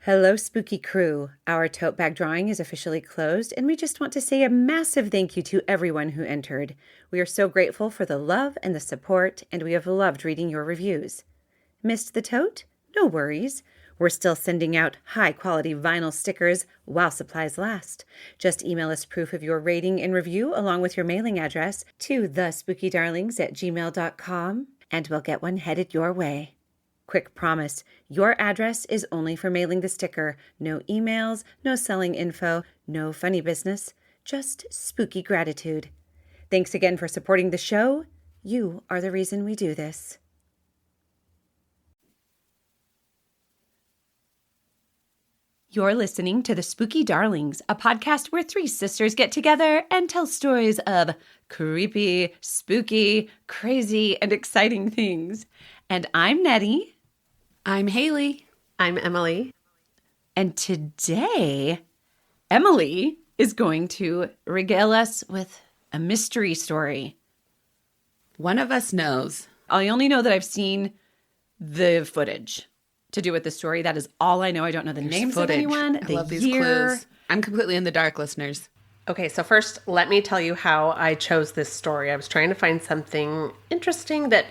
Hello, spooky crew. Our tote bag drawing is officially closed, and we just want to say a massive thank you to everyone who entered. We are so grateful for the love and the support, and we have loved reading your reviews. Missed the tote? No worries. We're still sending out high-quality vinyl stickers while supplies last. Just email us proof of your rating and review along with your mailing address to thespookydarlings@gmail.com, and we'll get one headed your way. Quick promise, your address is only for mailing the sticker. No emails, no selling info, no funny business, just spooky gratitude. Thanks again for supporting the show. You are the reason we do this. You're listening to The Spooky Darlings, a podcast where three sisters get together and tell stories of creepy, spooky, crazy, and exciting things. And I'm Nettie. I'm Haley. I'm Emily. And today, Emily is going to regale us with a mystery story. One of us knows. I only know that I've seen the footage to do with the story. That is all I know. I don't know the names of anyone, I love these clues. I'm completely in the dark, listeners. Okay, so first, let me tell you how I chose this story. I was trying to find something interesting that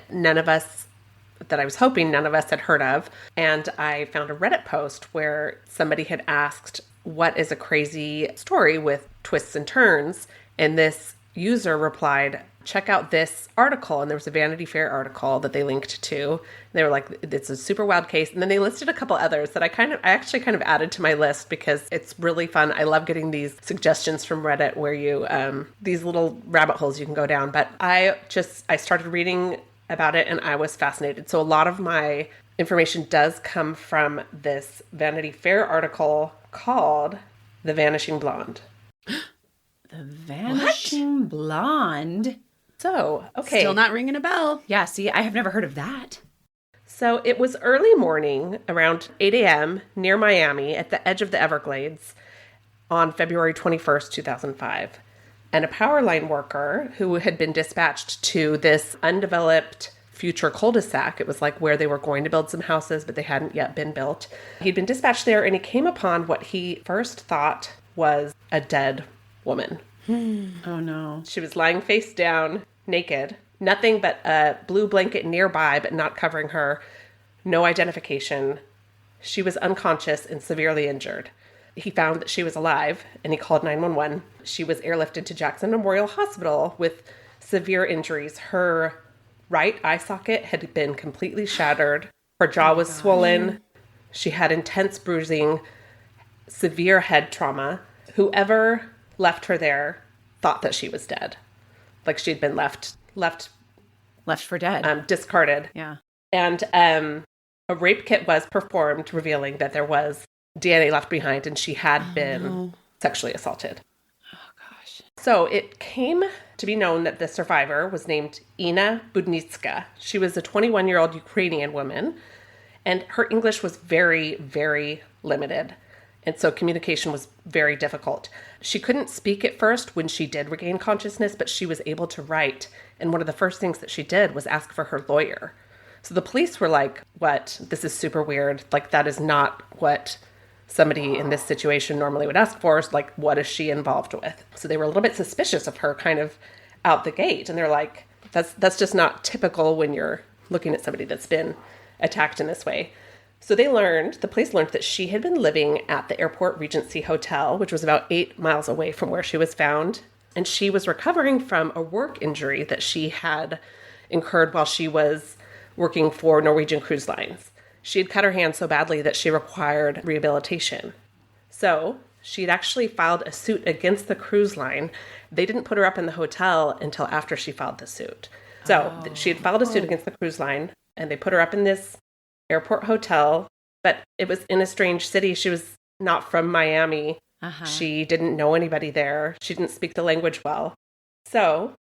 I was hoping none of us had heard of. And I found a Reddit post where somebody had asked, what is a crazy story with twists and turns? And this user replied, check out this article. And there was a Vanity Fair article that they linked to. They were like, it's a super wild case. And then they listed a couple others that I actually added to my list because it's really fun. I love getting these suggestions from Reddit where you, these little rabbit holes you can go down. But I started reading about it and I was fascinated. So a lot of my information does come from this Vanity Fair article called The Vanishing Blonde. The Vanishing Blonde? So, okay. Still not ringing a bell. Yeah, see, I have never heard of that. So it was early morning, around 8 a.m. near Miami at the edge of the Everglades on February 21st, 2005. And a power line worker who had been dispatched to this undeveloped future cul-de-sac. It was like where they were going to build some houses, but they hadn't yet been built. He'd been dispatched there and he came upon what he first thought was a dead woman. Oh no. She was lying face down, naked, nothing but a blue blanket nearby, but not covering her. No identification. She was unconscious and severely injured. He found that she was alive and he called 911. She was airlifted to Jackson Memorial Hospital with severe injuries. Her right eye socket had been completely shattered. Her jaw was swollen. She had intense bruising, severe head trauma. Whoever left her there thought that she was dead. Like she'd been left for dead. Discarded. Yeah. And a rape kit was performed revealing that there was DNA left behind and she had been sexually assaulted. Oh, gosh. So it came to be known that the survivor was named Ina Budnytzka. She was a 21-year-old Ukrainian woman, and her English was very, very limited. And so communication was very difficult. She couldn't speak at first when she did regain consciousness, but she was able to write. And one of the first things that she did was ask for her lawyer. So the police were like, what? This is super weird. Like, that is not what somebody in this situation normally would ask for. Like, what is she involved with? So they were a little bit suspicious of her kind of out the gate. And they're like, that's just not typical when you're looking at somebody that's been attacked in this way. So the police learned that she had been living at the Airport Regency Hotel, which was about 8 miles away from where she was found. And she was recovering from a work injury that she had incurred while she was working for Norwegian Cruise Lines. She had cut her hand so badly that she required rehabilitation. So she'd actually filed a suit against the cruise line. They didn't put her up in the hotel until after she filed the suit. So she had filed a suit against the cruise line, and they put her up in this airport hotel, but it was in a strange city. She was not from Miami. She didn't know anybody there. She didn't speak the language well. So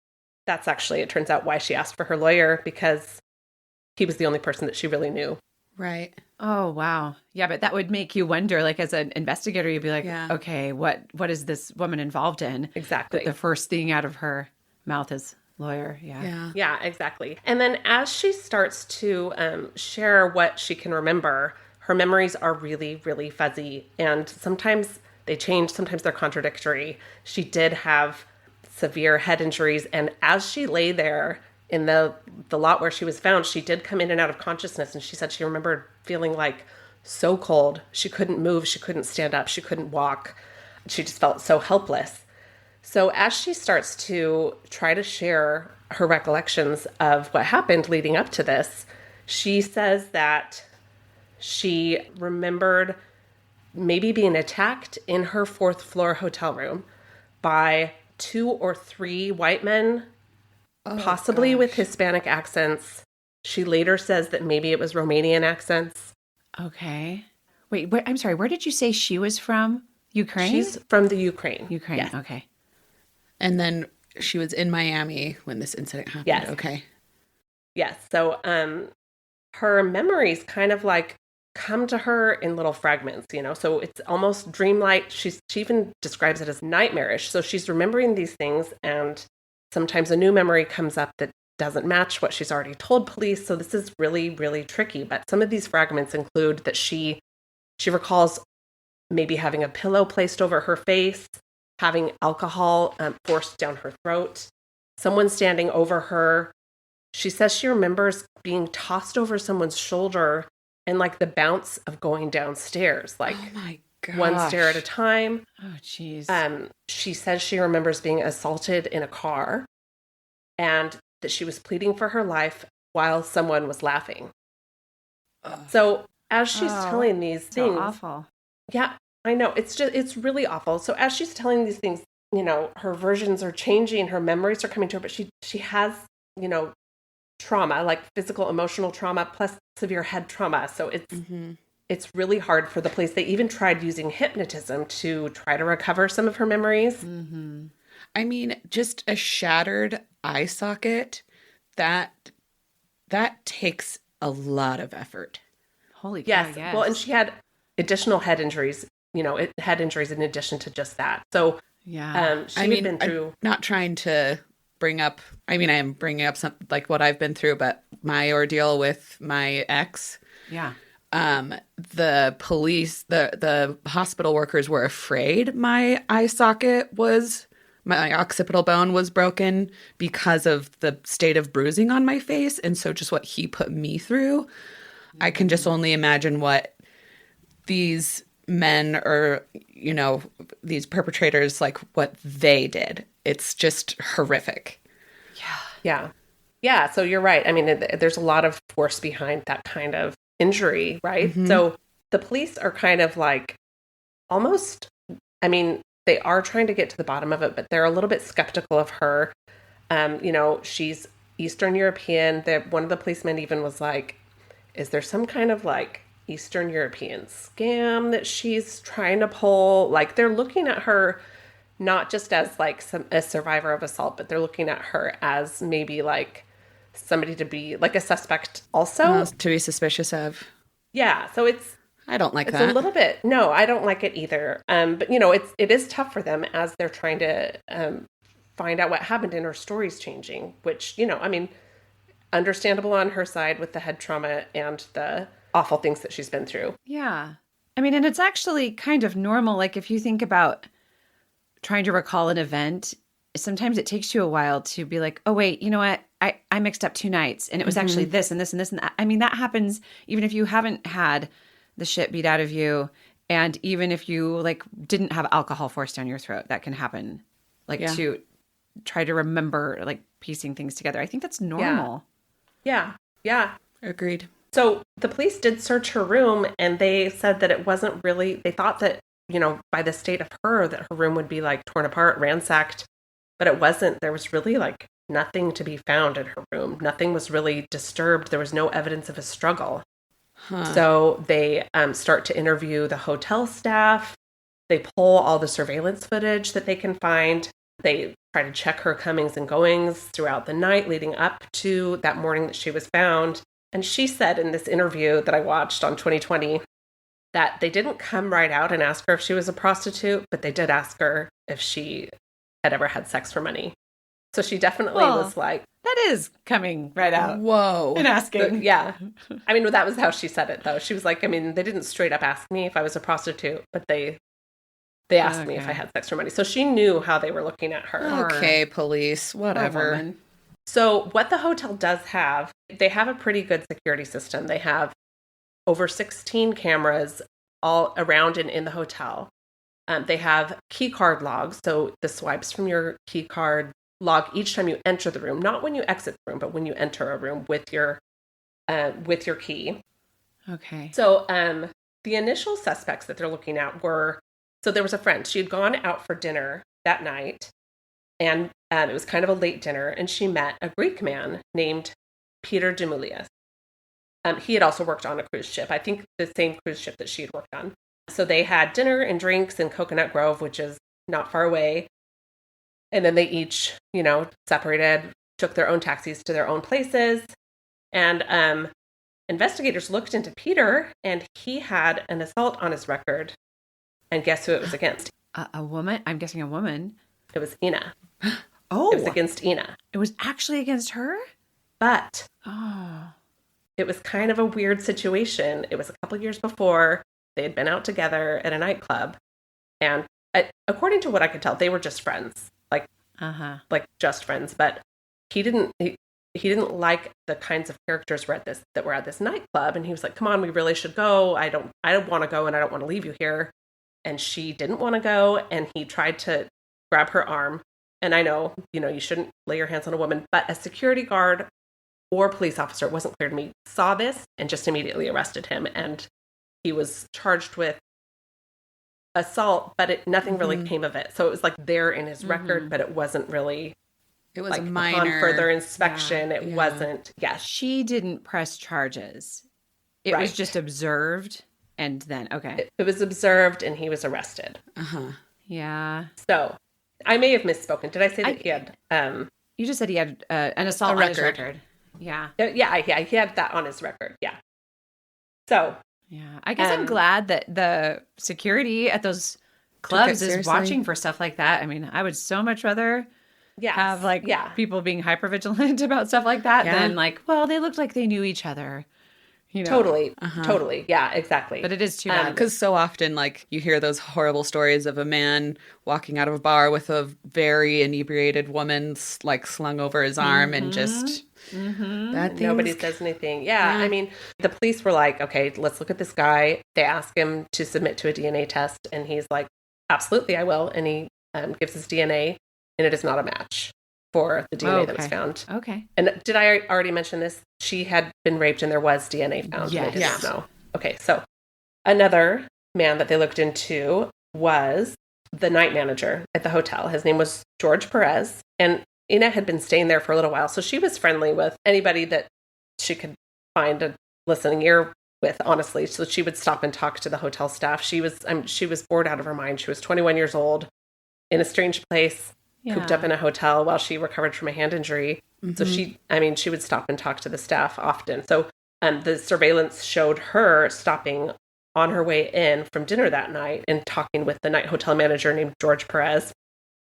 that's actually, it turns out, why she asked for her lawyer, because he was the only person that she really knew. Right. Oh, wow. Yeah, but that would make you wonder, like, as an investigator, you'd be like, okay, what is this woman involved in? Exactly. But the first thing out of her mouth is lawyer. Yeah, exactly. And then as she starts to share what she can remember, her memories are really, really fuzzy. And sometimes they change, sometimes they're contradictory. She did have severe head injuries. And as she lay there in the lot where she was found, she did come in and out of consciousness. And she said she remembered feeling like so cold. She couldn't move. She couldn't stand up. She couldn't walk. She just felt so helpless. So as she starts to try to share her recollections of what happened leading up to this, she says that she remembered maybe being attacked in her fourth floor hotel room by 2 or 3 white men, possibly with Hispanic accents. She later says that maybe it was Romanian accents. Okay. Wait, I'm sorry. Where did you say she was from? Ukraine? She's from the Ukraine. Ukraine. Yes. Okay. And then she was in Miami when this incident happened. Yes. Okay. Yes. So her memories kind of like come to her in little fragments, so it's almost dreamlike. She even describes it as nightmarish. So she's remembering these things, and sometimes a new memory comes up that doesn't match what she's already told police. So this is really, really tricky. But some of these fragments include that she recalls maybe having a pillow placed over her face, having alcohol forced down her throat, someone standing over her. She says she remembers being tossed over someone's shoulder and like the bounce of going downstairs, like oh my gosh. one stair at a time. Oh, jeez. She says she remembers being assaulted in a car and that she was pleading for her life while someone was laughing. So as she's telling these things, so awful. Yeah, I know. It's really awful. So as she's telling these things, her versions are changing, her memories are coming to her, but she has, trauma, like physical, emotional trauma, plus severe head trauma. So it's really hard for the police. They even tried using hypnotism to try to recover some of her memories. Mm-hmm. I mean, just a shattered eye socket, that takes a lot of effort. Holy cow, Yes. yes. Well, and she had additional head injuries, head injuries in addition to just that. So yeah. she had been through. I'm not trying to bring up, I am bringing up something like what I've been through, but my ordeal with my ex. Yeah. The police, the hospital workers were afraid my occipital bone was broken because of the state of bruising on my face. And so just what he put me through, I can just only imagine what these men or, these perpetrators, like what they did. It's just horrific. Yeah. Yeah. So you're right. I mean, there's a lot of force behind that kind of injury, right? Mm-hmm. So the police are kind of like almost, they are trying to get to the bottom of it, but they're a little bit skeptical of her. She's Eastern European. One of the policemen even was like, is there some kind of like Eastern European scam that she's trying to pull? Like they're looking at her not just as like a survivor of assault, but they're looking at her as maybe like somebody to be like a suspect also. To be suspicious of. Yeah. So I don't like it's that. a little bit. No, I don't like it either. But it is tough for them as they're trying to find out what happened, and her story's changing, which, understandable on her side with the head trauma and the awful things that she's been through. Yeah. And it's actually kind of normal. Like if you think about trying to recall an event, sometimes it takes you a while to be like, oh, wait, you know what? I mixed up 2 nights and it was actually this and this and this and that. that happens even if you haven't had the shit beat out of you. And even if you like didn't have alcohol forced down your throat, that can happen. To try to remember, like piecing things together. I think that's normal. Yeah. Yeah. Agreed. So the police did search her room, and they said that it wasn't really, they thought that, by the state of her, that her room would be like torn apart, ransacked, but it wasn't. There was really like nothing to be found in her room. Nothing was really disturbed. There was no evidence of a struggle. So they start to interview the hotel staff. They pull all the surveillance footage that they can find. They try to check her comings and goings throughout the night leading up to that morning that she was found. And she said in this interview that I watched on 2020 that they didn't come right out and ask her if she was a prostitute, but they did ask her if she had ever had sex for money. So she definitely was like... That is coming right out Whoa. and asking. Yeah. I mean, that was how she said it, though. She was like, I mean, they didn't straight up ask me if I was a prostitute, but they asked me if I had sex for money. So she knew how they were looking at her. Okay, police, whatever. So what the hotel does have, they have a pretty good security system. They have over 16 cameras all around and in the hotel. They have key card logs. So the swipes from your key card log each time you enter the room, not when you exit the room, but when you enter a room with your key. Okay. So the initial suspects that they're looking at were, so there was a friend. She had gone out for dinner that night, and it was kind of a late dinner, and she met a Greek man named Peter Demoulias. He had also worked on a cruise ship, I think the same cruise ship that she had worked on. So they had dinner and drinks in Coconut Grove, which is not far away. And then they each, separated, took their own taxis to their own places. And investigators looked into Peter, and he had an assault on his record. And guess who it was against? A woman? I'm guessing a woman. It was Ina. Oh. It was against Ina. It was actually against her? But Oh. it was kind of a weird situation. It was a couple years before. They had been out together at a nightclub. And according to what I could tell, they were just friends. Like just friends. But he didn't like the kinds of characters that were at this nightclub. And he was like, come on, we really should go. I don't want to go, and I don't want to leave you here. And she didn't want to go. And he tried to grab her arm. And I know, you shouldn't lay your hands on a woman, but a security guard or police officer, it wasn't clear to me, saw this and just immediately arrested him. And he was charged with assault, but nothing really came of it. So it was like there in his record, but it wasn't really. It was like, a minor. upon further inspection, it wasn't. Yes. She didn't press charges. It was just observed, and then, okay. It was observed, and he was arrested. Uh-huh. Yeah. So I may have misspoken. Did I say that he had... You just said he had an assault on his record. Yeah. Yeah, he had that on his record. Yeah. So... Yeah. I guess I'm glad that the security at those clubs is watching for stuff like that. I mean, I would so much rather have people being hypervigilant about stuff like that than well, they looked like they knew each other. Totally. Yeah, exactly. But it is too bad. Because so often, you hear those horrible stories of a man walking out of a bar with a very inebriated woman, slung over his arm and just... Nobody says anything. Yeah, I mean, the police were like, okay, let's look at this guy. They ask him to submit to a DNA test, and he's like, absolutely, I will. And he gives his DNA, and it is not a match for the DNA that was found. Okay. And did I already mention this? She had been raped, and there was DNA found. Yes. And they didn't know. Okay, so another man that they looked into was the night manager at the hotel. His name was George Perez, and Ina had been staying there for a little while, so she was friendly with anybody that she could find a listening ear with, honestly. So she would stop and talk to the hotel staff. She was bored out of her mind. She was 21 years old in a strange place, cooped up in a hotel while she recovered from a hand injury. So she would stop and talk to the staff often. So the surveillance showed her stopping on her way in from dinner that night and talking with the night hotel manager named George Perez.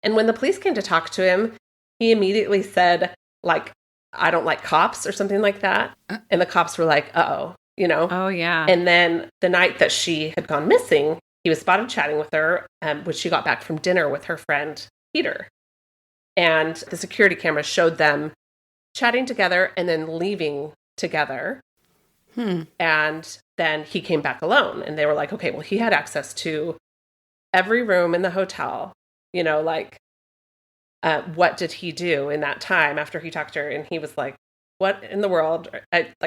And when the police came to talk to him, he immediately said, I don't like cops or something like that. And the cops were like, uh-oh, Oh, yeah. And then the night that she had gone missing, he was spotted chatting with her when she got back from dinner with her friend, Peter. And the security cameras showed them chatting together and then leaving together. And then he came back alone. And they were like, okay, well, he had access to every room in the hotel, what did he do in that time after he talked to her? And he was like, what in the world?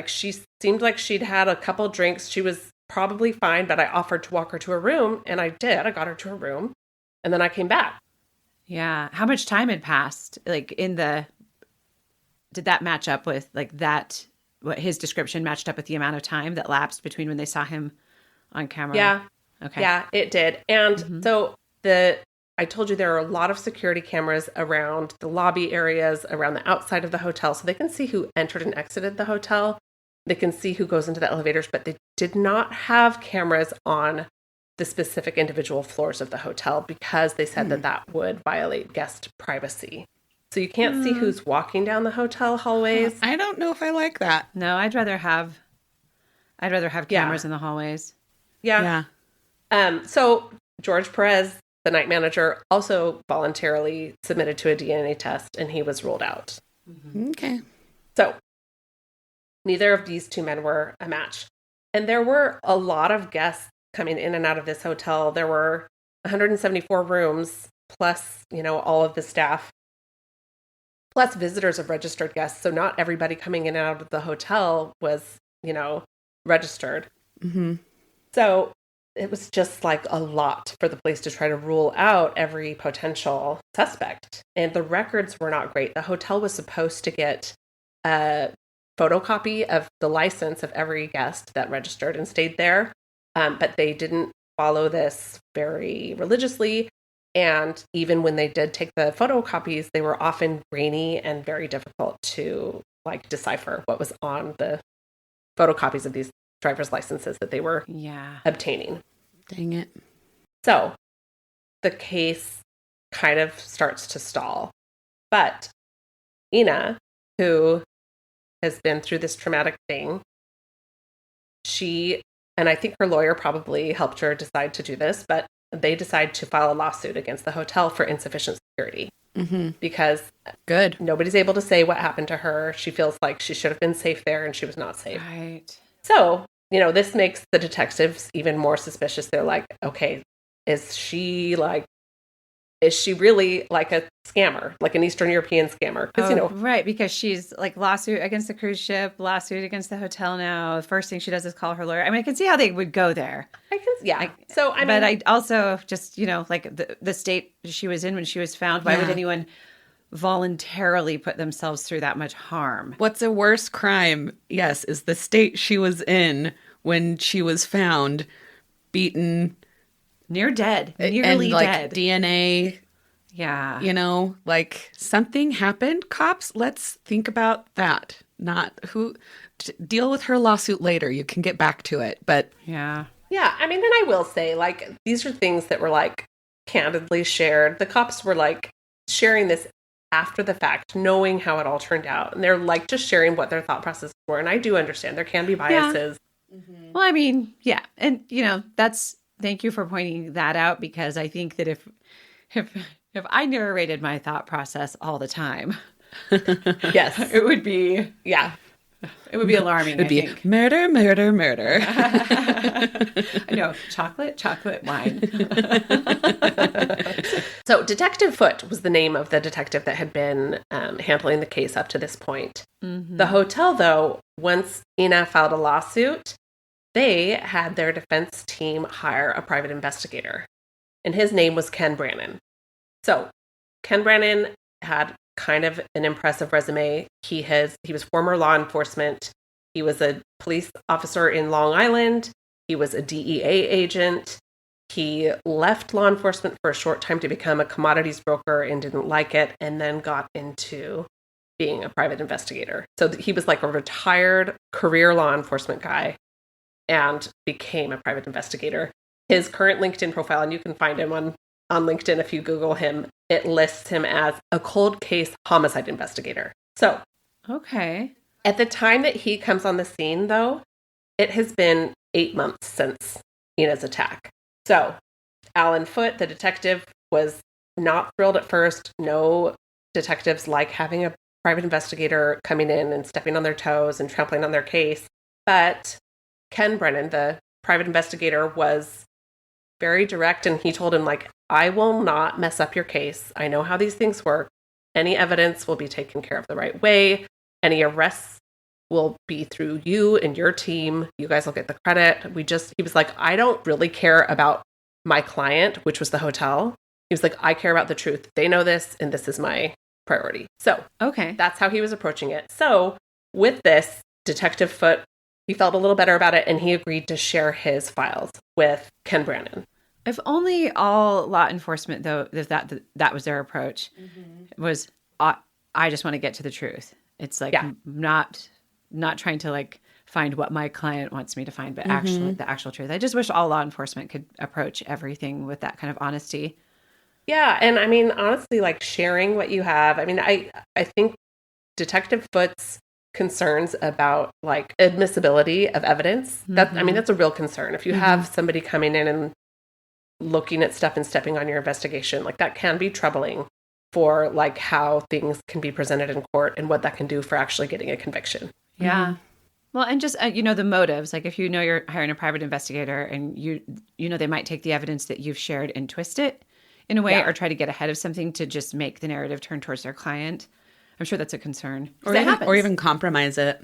She seemed like she'd had a couple drinks. She was probably fine, but I offered to walk her to her room, and I did. I got her to her room, and then I came back. Yeah. How much time had passed? Did that match up with that? What his description matched up with the amount of time that lapsed between when they saw him on camera? Yeah. Okay. Yeah, it did. And so I told you there are a lot of security cameras around the lobby areas, around the outside of the hotel, so they can see who entered and exited the hotel. They can see who goes into the elevators, but they did not have cameras on the specific individual floors of the hotel because they said that would violate guest privacy. So you can't see who's walking down the hotel hallways. I don't know if I like that. No, I'd rather have cameras in the hallways. Yeah. So George Perez, the night manager, also voluntarily submitted to a DNA test, and he was ruled out. Okay. So neither of these two men were a match. And there were a lot of guests coming in and out of this hotel. There were 174 rooms, plus, all of the staff, plus visitors of registered guests. So not everybody coming in and out of the hotel was, registered. Mm-hmm. So it was just like a lot for the police to try to rule out every potential suspect. And the records were not great. The hotel was supposed to get a photocopy of the license of every guest that registered and stayed there. But they didn't follow this very religiously. And even when they did take the photocopies, they were often grainy and very difficult to decipher what was on the photocopies of these driver's licenses that they were obtaining. Dang it. So the case kind of starts to stall. But Ina, who has been through this traumatic thing, and I think her lawyer probably helped her decide to do this, but they decide to file a lawsuit against the hotel for insufficient security. Mm-hmm. Because nobody's able to say what happened to her. She feels like she should have been safe there and she was not safe. Right. So, this makes the detectives even more suspicious. They're like, okay, is she really like a scammer, like an Eastern European scammer? Because, right, because she's lawsuit against the cruise ship, lawsuit against the hotel now. The first thing she does is call her lawyer. I mean, I can see how they would go there. But I also just, the state she was in when she was found, why would anyone voluntarily put themselves through that much harm? What's a worse crime? Yes, is the state she was in when she was found, beaten, near dead, nearly dead. DNA. Yeah. Something happened. Cops, let's think about that. Not deal with her lawsuit later. You can get back to it. But yeah. Yeah. I mean, and I will say, these are things that were candidly shared. The cops were sharing this after the fact, knowing how it all turned out. And they're just sharing what their thought processes were. And I do understand there can be biases. Yeah. Mm-hmm. Well, I mean, yeah. And, thank you for pointing that out, because I think that if I narrated my thought process all the time, yes, it would be it would be alarming. It'd be murder, murder, murder. I know, chocolate, wine. So Detective Foote was the name of the detective that had been handling the case up to this point. Mm-hmm. The hotel, though, once Ina filed a lawsuit, they had their defense team hire a private investigator, and his name was Ken Brannon. So Ken Brannon had kind of an impressive resume. He was former law enforcement. He was a police officer in Long Island. He was a DEA agent. He left law enforcement for a short time to become a commodities broker and didn't like it, and then got into being a private investigator. So he was a retired career law enforcement guy and became a private investigator. His current LinkedIn profile, and you can find him on LinkedIn if you Google him, it lists him as a cold case homicide investigator. So, okay. At the time that he comes on the scene, though, it has been 8 months since Ina's attack. So, Alan Foote, the detective, was not thrilled at first. No detectives like having a private investigator coming in and stepping on their toes and trampling on their case. But Ken Brannon, the private investigator, was very direct, and he told him, I will not mess up your case. I know how these things work. Any evidence will be taken care of the right way. Any arrests will be through you and your team. You guys will get the credit. He was like, I don't really care about my client, which was the hotel. He was like, I care about the truth. They know this, and this is my priority. So, okay, that's how he was approaching it. So, with this, Detective Foote, he felt a little better about it, and he agreed to share his files with Ken Brannon. If only all law enforcement, though, if that was their approach, was I just want to get to the truth. It's not trying to find what my client wants me to find, but actually the actual truth. I just wish all law enforcement could approach everything with that kind of honesty. Yeah, and I mean, honestly, like sharing what you have. I mean, I think Detective Foot's concerns about like admissibility of evidence, that I mean, that's a real concern. If you have somebody coming in and looking at stuff and stepping on your investigation, like that can be troubling for like how things can be presented in court and what that can do for actually getting a conviction. Yeah. Well, and just the motives. Like if you know you're hiring a private investigator, and they might take the evidence that you've shared and twist it in a way, or try to get ahead of something to just make the narrative turn towards their client. I'm sure that's a concern. Or even compromise it.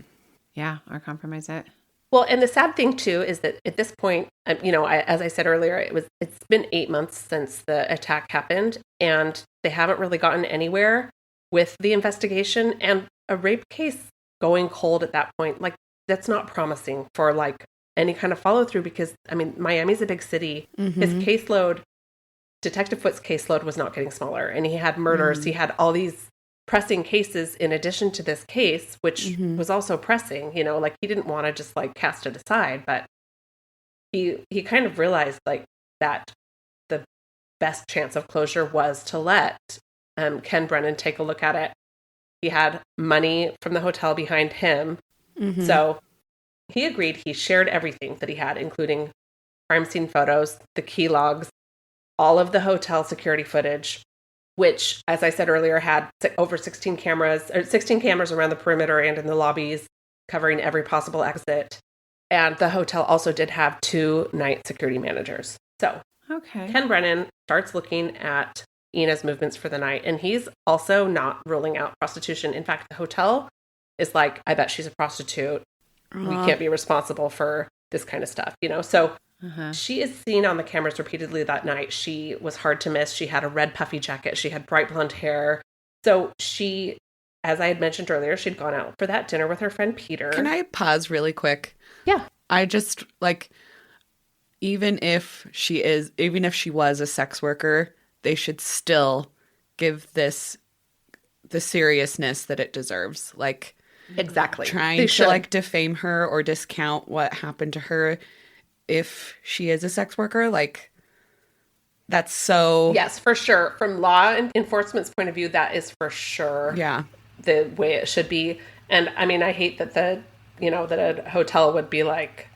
Yeah, or compromise it. Well, and the sad thing too is that at this point, as I said earlier, it's been 8 months since the attack happened, and they haven't really gotten anywhere with the investigation. And a rape case going cold at that point, like that's not promising for like any kind of follow through, because I mean, Miami's a big city. His caseload, Detective Foot's caseload, was not getting smaller, and he had murders. He had all these pressing cases in addition to this case, which was also pressing, like he didn't want to just like cast it aside, but he kind of realized like that the best chance of closure was to let Ken Brennan take a look at it. He had money from the hotel behind him. So he agreed. He shared everything that he had, including crime scene photos, the key logs, all of the hotel security footage, which, as I said earlier, had over 16 cameras around the perimeter and in the lobbies, covering every possible exit. And the hotel also did have 2 night security managers. So Ken Brennan starts looking at Ina's movements for the night, and he's also not ruling out prostitution. In fact, the hotel is like, I bet she's a prostitute. We can't be responsible for this kind of stuff, So she is seen on the cameras repeatedly that night. She was hard to miss. She had a red puffy jacket. She had bright blonde hair. So she, as I had mentioned earlier, she'd gone out for that dinner with her friend Peter. Can I pause really quick? Yeah. I just like, even if she was a sex worker, they should still give this the seriousness that it deserves. Like, exactly. Trying to like defame her or discount what happened to her if she is a sex worker, like that's so... Yes, for sure. From law enforcement's point of view, that is for sure the way it should be. And I mean, I hate that that a hotel would be like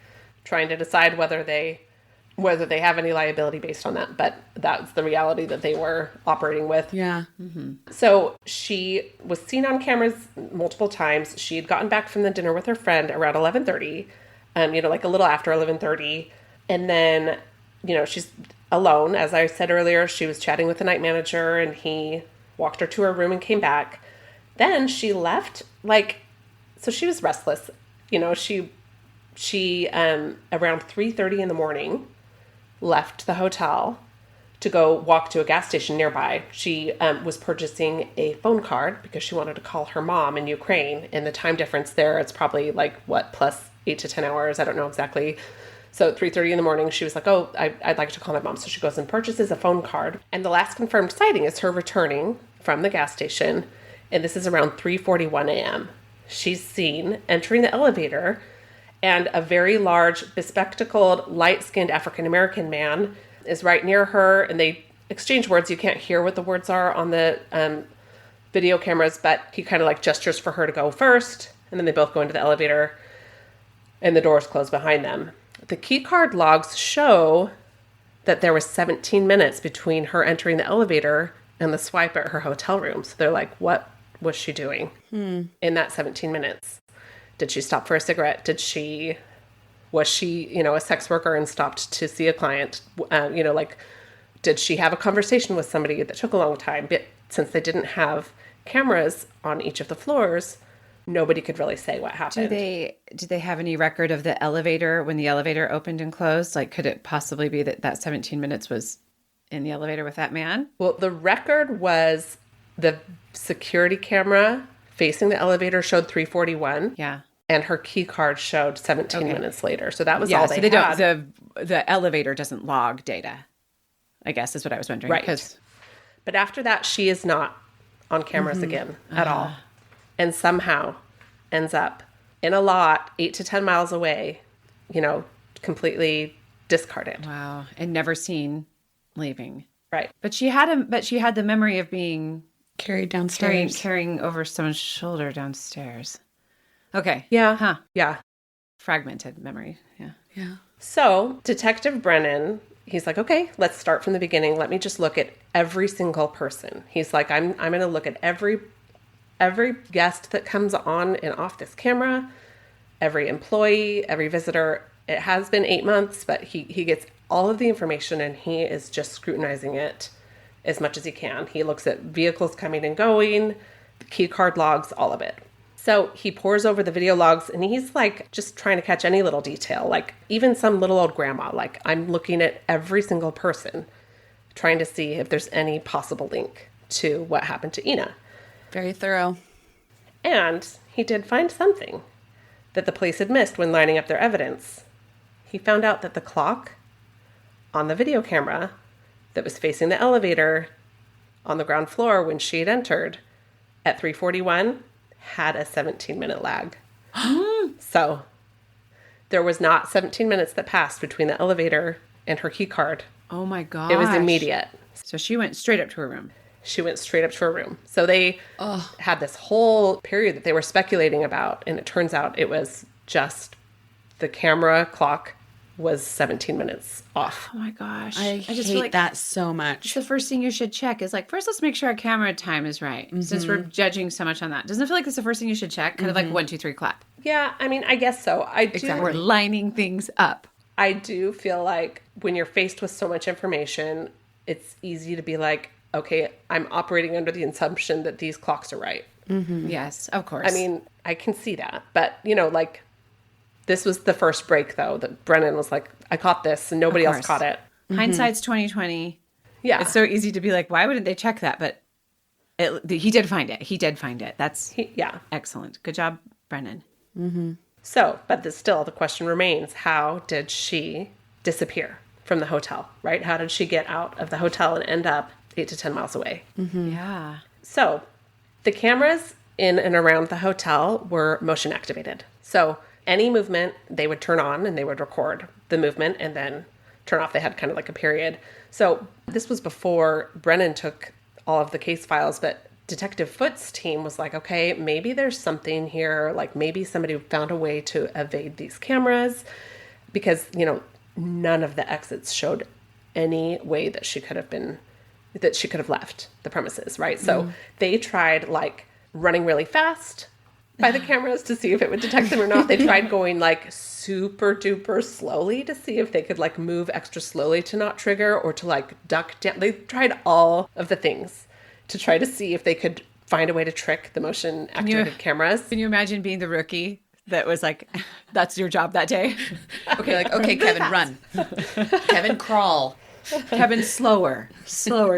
trying to decide whether they have any liability based on that. But that's the reality that they were operating with. Yeah. So she was seen on cameras multiple times. She had gotten back from the dinner with her friend around 11:30. Like a little after 11:30. And then, she's alone. As I said earlier, she was chatting with the night manager, and he walked her to her room and came back. Then she left, so she was restless. She around 3:30 in the morning, left the hotel to go walk to a gas station nearby. She was purchasing a phone card because she wanted to call her mom in Ukraine. And the time difference there, it's probably plus 8 to 10 hours. I don't know exactly. So at 3:30 in the morning, she was like, oh, I'd like to call my mom. So she goes and purchases a phone card. And the last confirmed sighting is her returning from the gas station. And this is around 3:41 a.m. She's seen entering the elevator, and a very large, bespectacled, light-skinned African-American man is right near her. And they exchange words. You can't hear what the words are on the video cameras, but he kind of gestures for her to go first. And then they both go into the elevator, and the doors close behind them. The key card logs show that there was 17 minutes between her entering the elevator and the swipe at her hotel room. So they're like, what was she doing in that 17 minutes? Did she stop for a cigarette? Was she, a sex worker and stopped to see a client? Did she have a conversation with somebody that took a long time? But since they didn't have cameras on each of the floors, nobody could really say what happened. Did they have any record of the elevator when the elevator opened and closed? Could it possibly be that 17 minutes was in the elevator with that man? Well, the record was the security camera facing the elevator showed 3:41. Yeah. And her key card showed 17 minutes later. So that was all they had. The elevator doesn't log data, I guess is what I was wondering. Right. But after that, she is not on cameras again at all. And somehow ends up in a lot 8 to 10 miles away, completely discarded. Wow. And never seen leaving. Right. But she had the memory of being Carried downstairs. carrying over someone's shoulder downstairs. Okay. Yeah. Huh. Yeah. Fragmented memory. Yeah. Yeah. So Detective Brennan, he's like, okay, let's start from the beginning. Let me just look at every single person. He's like, I'm going to look at every guest that comes on and off this camera, every employee, every visitor. It has been 8 months, but he gets all of the information and he is just scrutinizing it as much as he can. He looks at vehicles coming and going, key card logs, all of it. So he pores over the video logs and he's like just trying to catch any little detail, like even some little old grandma. Like I'm looking at every single person, trying to see if there's any possible link to what happened to Ina. Very thorough. And he did find something that the police had missed when lining up their evidence. He found out that the clock on the video camera that was facing the elevator on the ground floor when she had entered at 3:41 had a 17-minute lag. So there was not 17 minutes that passed between the elevator and her key card. Oh my gosh. It was immediate. So she went straight up to her room. She went straight up to her room. So they had this whole period that they were speculating about, and it turns out it was just the camera clock was 17 minutes off. Oh my gosh. I just hate feel like that so much. it's the first thing you should check is like, first, let's make sure our camera time is right. Since we're judging so much on that. Doesn't it feel like that's the first thing you should check? Kind of like 1, 2, 3, clap. Yeah, I mean, I guess so. We're lining things up. I do feel like when you're faced with so much information, it's easy to be like, okay, I'm operating under the assumption that these clocks are right. Yes, of course. I mean, I can see that. But, like, this was the first break, though, that Brennan was like, I caught this, and nobody else caught it. Hindsight's 20/20. Yeah. It's so easy to be like, why wouldn't they check that? But he did find it. He did find it. That's excellent. Good job, Brennan. So, but still, the question remains, how did she disappear from the hotel, right? How did she get out of the hotel and end up 8 to 10 miles away? Yeah. So the cameras in and around the hotel were motion activated. So any movement they would turn on and they would record the movement and then turn off. They had kind of like a period. So this was before Brennan took all of the case files, but Detective Foote's team was like, okay, maybe there's something here. Like maybe somebody found a way to evade these cameras because, none of the exits showed any way that she could have left the premises, right? So they tried like running really fast by the cameras to see if it would detect them or not. They tried going like super duper slowly to see if they could like move extra slowly to not trigger or to like duck down. They tried all of the things to try to see if they could find a way to trick the motion activated cameras. Can you imagine being the rookie that was like, that's your job that day? Okay, Kevin, run. Kevin, crawl. Kevin, slower,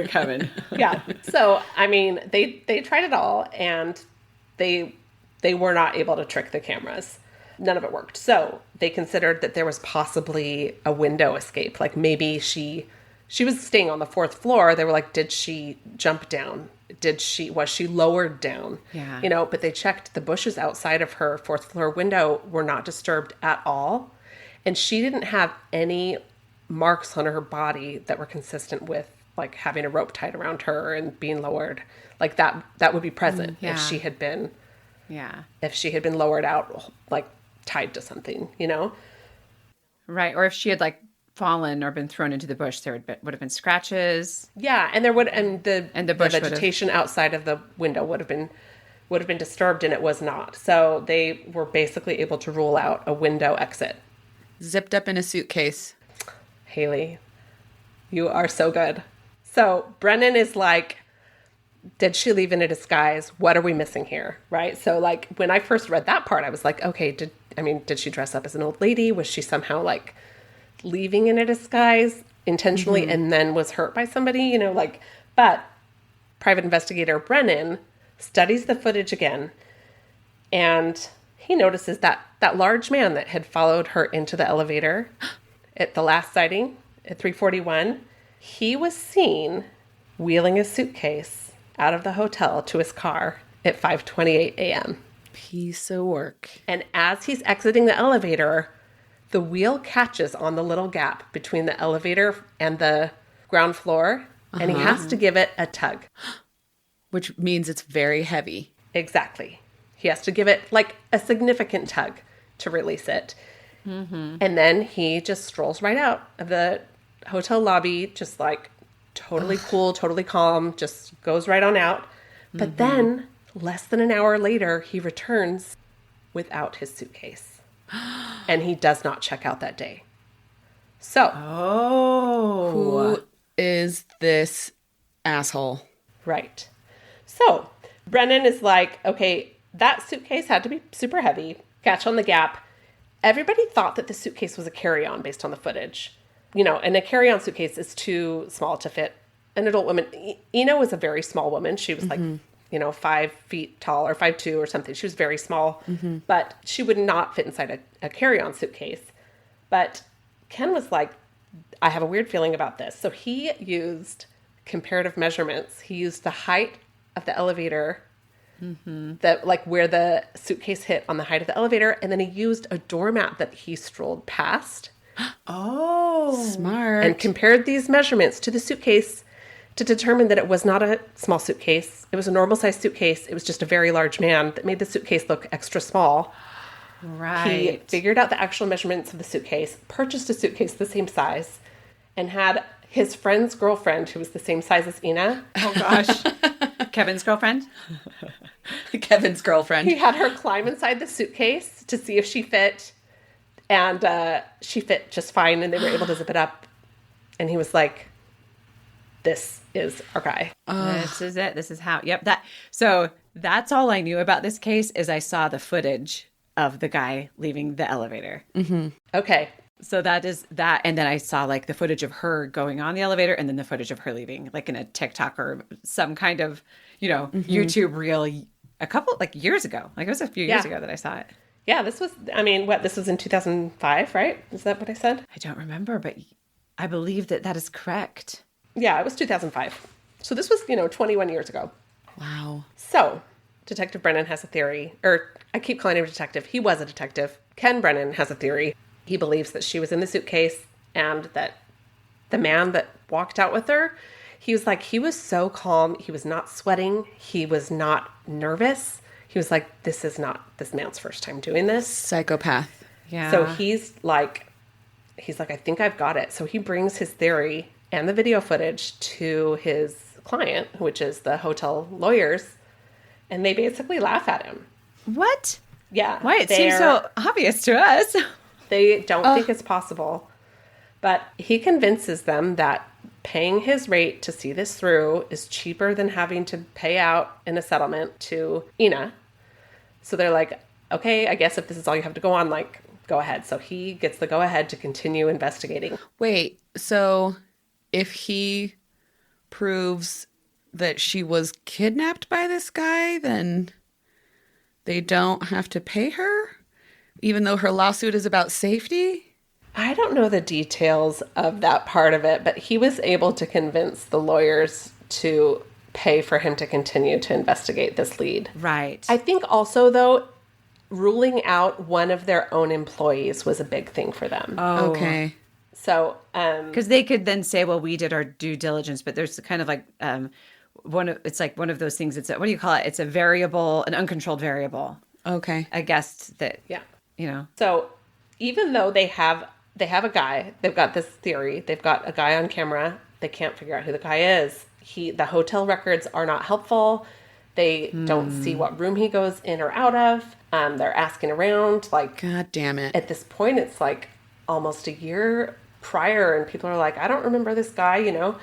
Kevin. Yeah. So, I mean, they tried it all and they were not able to trick the cameras. None of it worked. So they considered that there was possibly a window escape. Like maybe she was staying on the 4th floor. They were like, did she jump down? Was she lowered down? Yeah. But they checked the bushes outside of her 4th floor window were not disturbed at all. And she didn't have any marks on her body that were consistent with like having a rope tied around her and being lowered. Like that would be present if she had been lowered out, like tied to something, Right. Or if she had like fallen or been thrown into the bush, there would have been scratches. Yeah, and the bush vegetation outside of the window would have been disturbed, and it was not. So they were basically able to rule out a window exit. Zipped up in a suitcase. Haley, you are so good. So Brennan is like, did she leave in a disguise? What are we missing here? Right? So like when I first read that part, I was like, okay, did she dress up as an old lady? Was she somehow like leaving in a disguise intentionally and then was hurt by somebody? But private investigator Brennan studies the footage again and he notices that large man that had followed her into the elevator at the last sighting at 3:41, he was seen wheeling a suitcase out of the hotel to his car at 5:28 a.m. Piece of work. And as he's exiting the elevator, the wheel catches on the little gap between the elevator and the ground floor and he has to give it a tug. Which means it's very heavy. Exactly. He has to give it like a significant tug to release it. And then he just strolls right out of the hotel lobby, just like totally cool, totally calm, just goes right on out. But then less than an hour later, he returns without his suitcase. And he does not check out that day. So, Who is this asshole? right. So, Brennan is like, okay, that suitcase had to be super heavy. Catch on the gap. Everybody thought that the suitcase was a carry-on based on the footage. You know, and a carry-on suitcase is too small to fit an adult woman. Ina was a very small woman. She was like, 5 feet tall or 5'2" or something. She was very small, but she would not fit inside a carry-on suitcase. But Ken was like, I have a weird feeling about this. So he used comparative measurements. He used the height of the elevator, that like where the suitcase hit on the height of the elevator, and then he used a doormat that he strolled past. Smart. And compared these measurements to the suitcase to determine that it was not a small suitcase. It was a normal sized suitcase. It was just a very large man that made the suitcase look extra small. Right. He figured out the actual measurements of the suitcase, purchased a suitcase the same size, and had his friend's girlfriend, who was the same size as Ina. Oh, gosh. Kevin's girlfriend? Kevin's girlfriend. He had her climb inside the suitcase to see if she fit. And she fit just fine, and they were able to zip it up. And he was like, this is our guy. This is it. This is how. Yep. So that's all I knew about this case is I saw the footage of the guy leaving the elevator. Okay. So that is that. And then I saw like the footage of her going on the elevator and then the footage of her leaving, like in a TikTok or some kind of, YouTube reel a couple like years ago. Like it was a few years ago that I saw it. Yeah, this was in 2005, right? Is that what I said? I don't remember, but I believe that is correct. Yeah, it was 2005. So this was, 21 years ago. Wow. So Detective Brennan has a theory, or I keep calling him a detective. He was a detective. Ken Brennan has a theory. He believes that she was in the suitcase and that the man that walked out with her, he was so calm. He was not sweating. He was not nervous. He was like, this is not this man's first time doing this. Psychopath. Yeah. So he's like, I think I've got it. So he brings his theory and the video footage to his client, which is the hotel lawyers, and they basically laugh at him. What? Yeah. Why? It seems so obvious to us. They don't think it's possible. But he convinces them that paying his rate to see this through is cheaper than having to pay out in a settlement to Ina. So they're like, okay, I guess if this is all you have to go on, like, go ahead. So he gets the go ahead to continue investigating. Wait, so if he proves that she was kidnapped by this guy, then they don't have to pay her? Even though her lawsuit is about safety? I don't know the details of that part of it, but he was able to convince the lawyers to pay for him to continue to investigate this lead. Right. I think also, though, ruling out one of their own employees was a big thing for them. Oh. Okay. So, Because they could then say, well, we did our due diligence, but there's kind of like it's like one of those things. It's what do you call it? It's a variable, an uncontrolled variable. Okay. I guess that, yeah. So even though they have a guy, they've got this theory, they've got a guy on camera, they can't figure out who the guy is. The hotel records are not helpful. They don't see what room he goes in or out of. They're asking around. Like, God damn it. At this point, it's like almost a year prior, and people are like, I don't remember this guy,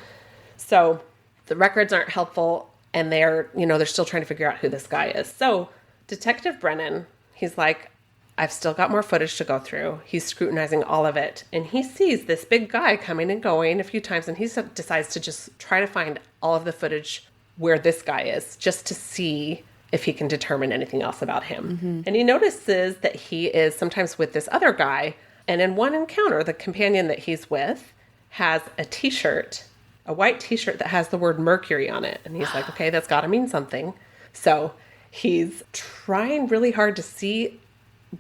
So the records aren't helpful, and they're still trying to figure out who this guy is. So Detective Brennan, he's like, I've still got more footage to go through. He's scrutinizing all of it. And he sees this big guy coming and going a few times. And he decides to just try to find all of the footage where this guy is, just to see if he can determine anything else about him. Mm-hmm. And he notices that he is sometimes with this other guy. And in one encounter, the companion that he's with has a t-shirt, a white t-shirt that has the word Mercury on it. And he's like, okay, that's got to mean something. So he's trying really hard to see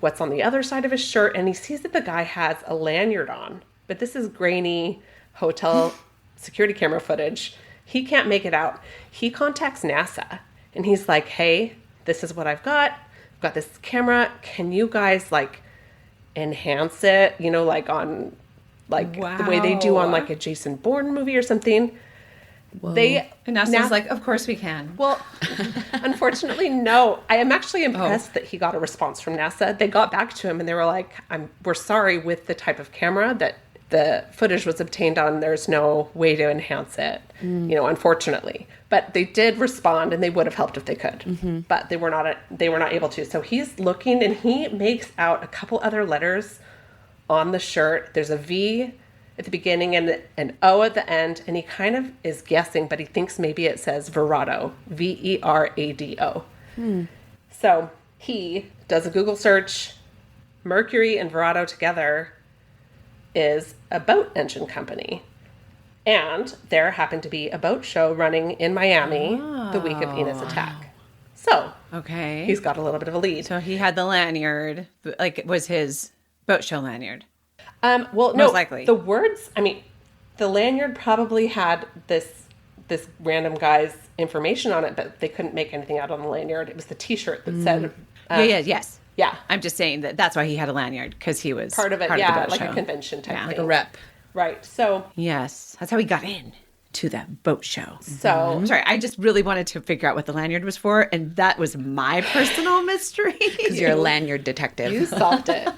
what's on the other side of his shirt, and he sees that the guy has a lanyard on. But this is grainy hotel security camera footage, He can't make it out. He contacts NASA and he's like, hey, this is what I've got. I've got this camera. Can you guys like enhance it, you know, like on like the way they do on like a Jason Bourne movie or something? And NASA's like, of course we can. Well, unfortunately, no. I am actually impressed that he got a response from NASA. They got back to him and they were like, we're sorry, with the type of camera that the footage was obtained on, there's no way to enhance it, you know, unfortunately. But they did respond and they would have helped if they could. But they were not able to. So he's looking and he makes out a couple other letters on the shirt. There's a V at the beginning and an O at the end, and he kind of is guessing, but he thinks maybe it says Verado, Verado. So he does a Google search. Mercury and Verado together is a boat engine company. And there happened to be a boat show running in Miami the week of Ina's attack. So he's got a little bit of a lead. So he had the lanyard, like it was his boat show lanyard. Well, no, Most likely. The words, I mean, the lanyard probably had this random guy's information on it, but they couldn't make anything out on the lanyard. It was the T-shirt that said... yes. Yeah. I'm just saying that's why he had a lanyard, because he was part of it, the boat like show. a convention type thing. Like a rep. Right, so... Yes, that's how he got in to that boat show. So... I'm sorry, I just really wanted to figure out what the lanyard was for, and that was my personal mystery. Because you're a lanyard detective. You solved it.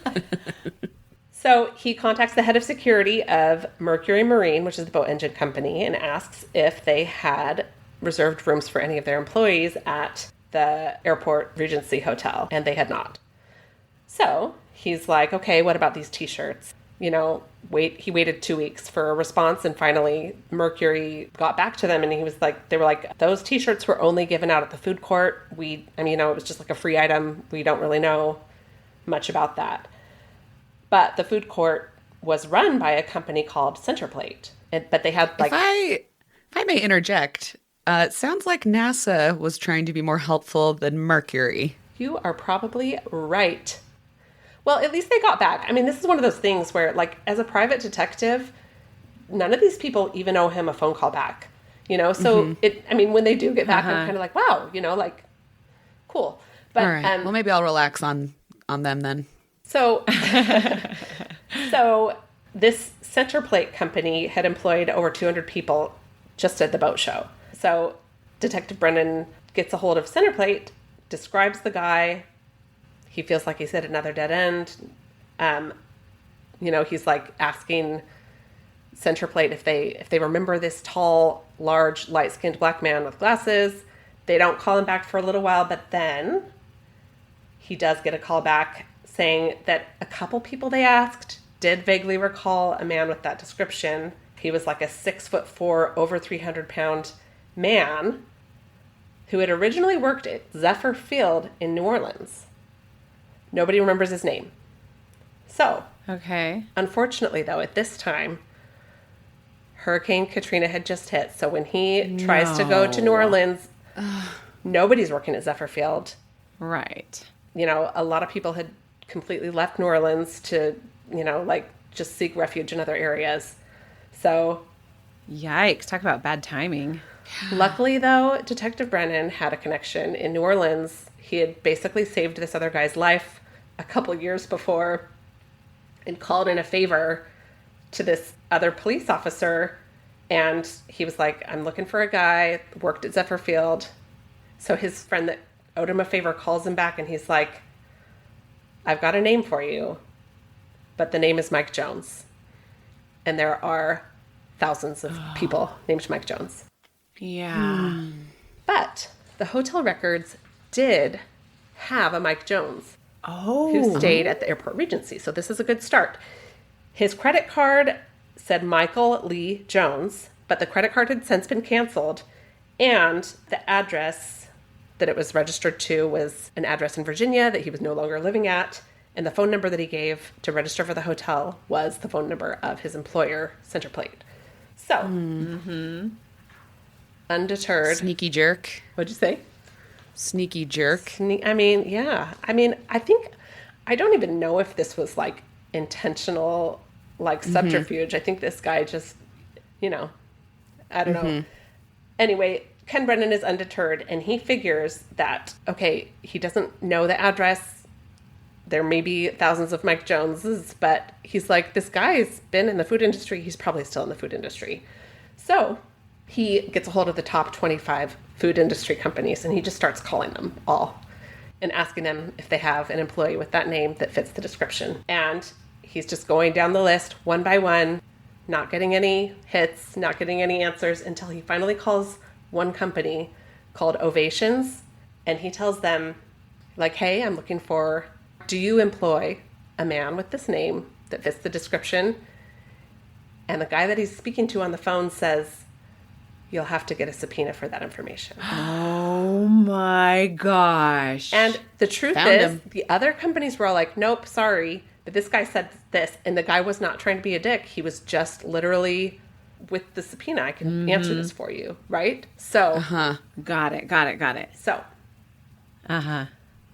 So he contacts the head of security of Mercury Marine, which is the boat engine company, and asks if they had reserved rooms for any of their employees at the airport Regency Hotel, and they had not. So he's like, okay, what about these T-shirts? You know, he waited 2 weeks for a response, and finally Mercury got back to them, and they were like, those T-shirts were only given out at the food court. It was just like a free item. We don't really know much about that. But the food court was run by a company called Centerplate. But they had like... If I may interject, it sounds like NASA was trying to be more helpful than Mercury. You are probably right. Well, at least they got back. I mean, this is one of those things where, like, as a private detective, none of these people even owe him a phone call back. You know? So, when they do get back, I'm kind of like, wow, you know, like, cool. But, all right. Well, maybe I'll relax on them then. So this Centerplate company had employed over 200 people just at the boat show. So Detective Brennan gets a hold of Centerplate, describes the guy. He feels like he's hit another dead end. He's like asking Centerplate if they remember this tall, large, light-skinned black man with glasses. They don't call him back for a little while, but then he does get a call back saying that a couple people they asked did vaguely recall a man with that description. He was like a 6'4", over 300-pound man who had originally worked at Zephyr Field in New Orleans. Nobody remembers his name. So, unfortunately, though, at this time, Hurricane Katrina had just hit. So when he tries to go to New Orleans, nobody's working at Zephyr Field. Right. You know, a lot of people had completely left New Orleans to, just seek refuge in other areas. So... Yikes. Talk about bad timing. Luckily, though, Detective Brennan had a connection in New Orleans. He had basically saved this other guy's life a couple years before and called in a favor to this other police officer. And he was like, I'm looking for a guy, worked at Zephyr Field. So his friend that owed him a favor calls him back and he's like, I've got a name for you, but the name is Mike Jones. And there are thousands of people named Mike Jones. Yeah. But the hotel records did have a Mike Jones who stayed at the Airport Regency. So this is a good start. His credit card said Michael Lee Jones, but the credit card had since been canceled. And the address that it was registered to was an address in Virginia that he was no longer living at. And the phone number that he gave to register for the hotel was the phone number of his employer, Centerplate. So, undeterred. Sneaky jerk. What'd you say? Sneaky jerk. Yeah. I don't even know if this was like intentional, like subterfuge. I think this guy just, I don't know. Anyway, Ken Brennan is undeterred, and he figures that, okay, he doesn't know the address. There may be thousands of Mike Joneses, but he's like, this guy's been in the food industry. He's probably still in the food industry. So he gets a hold of the top 25 food industry companies, and he just starts calling them all and asking them if they have an employee with that name that fits the description. And he's just going down the list one by one, not getting any hits, not getting any answers, until he finally calls one company called Ovations, and he tells them, like, hey, I'm looking for, do you employ a man with this name that fits the description? And the guy that he's speaking to on the phone says, you'll have to get a subpoena for that information. Oh my gosh. And the truth is, the other companies were all like, nope, sorry, but this guy said this, and the guy was not trying to be a dick. He was just literally, with the subpoena, I can answer this for you, right? So, Got it. So,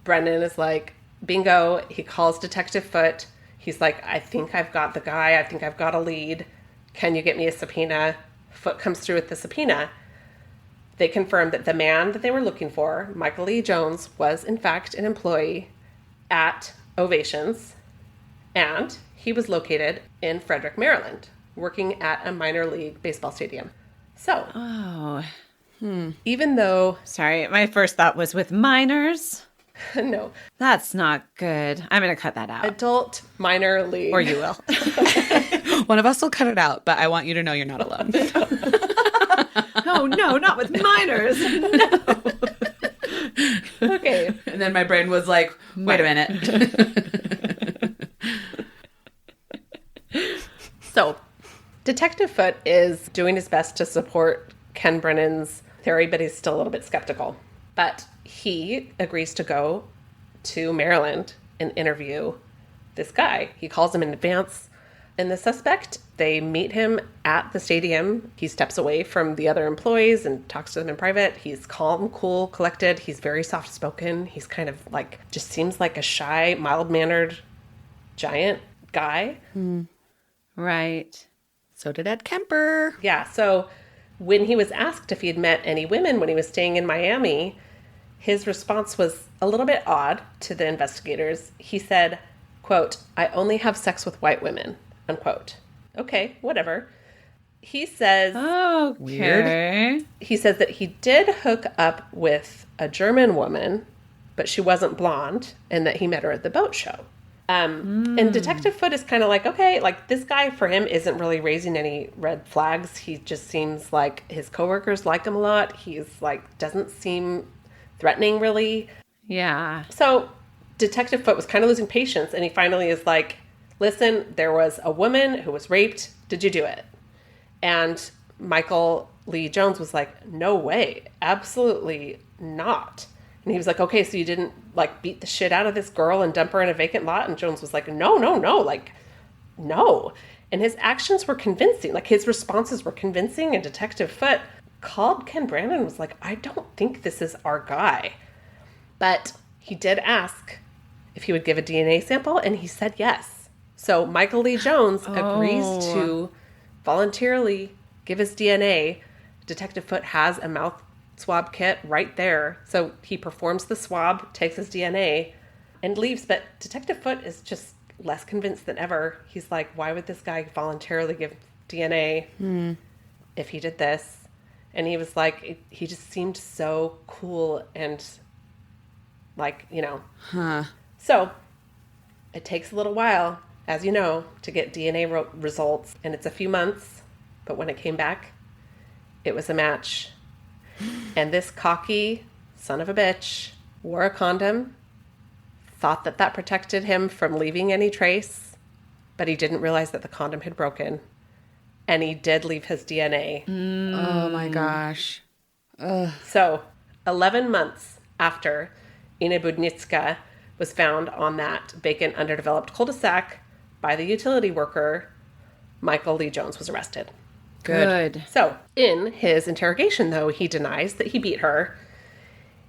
Brendan is like, bingo. He calls Detective Foote. He's like, I think I've got the guy. I think I've got a lead. Can you get me a subpoena? Foote comes through with the subpoena. They confirmed that the man that they were looking for, Michael Lee Jones, was in fact an employee at Ovations, and he was located in Frederick, Maryland, working at a minor league baseball stadium. So, even though... Sorry, my first thought was with minors. No. That's not good. I'm going to cut that out. Adult minor league. Or you will. One of us will cut it out, but I want you to know you're not alone. Oh, no, not with minors. No. Okay. And then my brain was like, wait a minute. So, Detective Foote is doing his best to support Ken Brennan's theory, but he's still a little bit skeptical. But he agrees to go to Maryland and interview this guy. He calls him in advance. And the suspect, they meet him at the stadium. He steps away from the other employees and talks to them in private. He's calm, cool, collected. He's very soft-spoken. He's kind of like, just seems like a shy, mild-mannered giant guy. Right. So did Ed Kemper. Yeah, so when he was asked if he had met any women when he was staying in Miami, his response was a little bit odd to the investigators. He said, quote, I only have sex with white women, unquote. Okay, whatever. He says... Okay. Weird. He says that he did hook up with a German woman, but she wasn't blonde, and that he met her at the boat show. And Detective Foote is kind of like, okay, like this guy for him isn't really raising any red flags. He just seems like his coworkers like him a lot. He's like, doesn't seem threatening really. Yeah. So Detective Foote was kind of losing patience, and he finally is like, listen, there was a woman who was raped. Did you do it? And Michael Lee Jones was like, no way. Absolutely not. And he was like, okay, so you didn't like beat the shit out of this girl and dump her in a vacant lot? And Jones was like, no, like, no. And his actions were convincing. Like his responses were convincing. And Detective Foote called Ken Brandon and was like, I don't think this is our guy. But he did ask if he would give a DNA sample, and he said yes. So Michael Lee Jones agrees to voluntarily give his DNA. Detective Foote has a mouth swab kit right there. So he performs the swab, takes his DNA, and leaves. But Detective Foote is just less convinced than ever. He's like, why would this guy voluntarily give DNA if he did this? And he was like, he just seemed so cool and like, you know. So it takes a little while, as you know, to get DNA results. And it's a few months. But when it came back, it was a match. And this cocky son of a bitch wore a condom, thought that that protected him from leaving any trace, but he didn't realize that the condom had broken. And he did leave his DNA. Oh my gosh. So 11 months after Ina Budnytzka was found on that vacant, underdeveloped cul-de-sac by the utility worker, Michael Lee Jones was arrested. Good. So, in his interrogation, though, he denies that he beat her.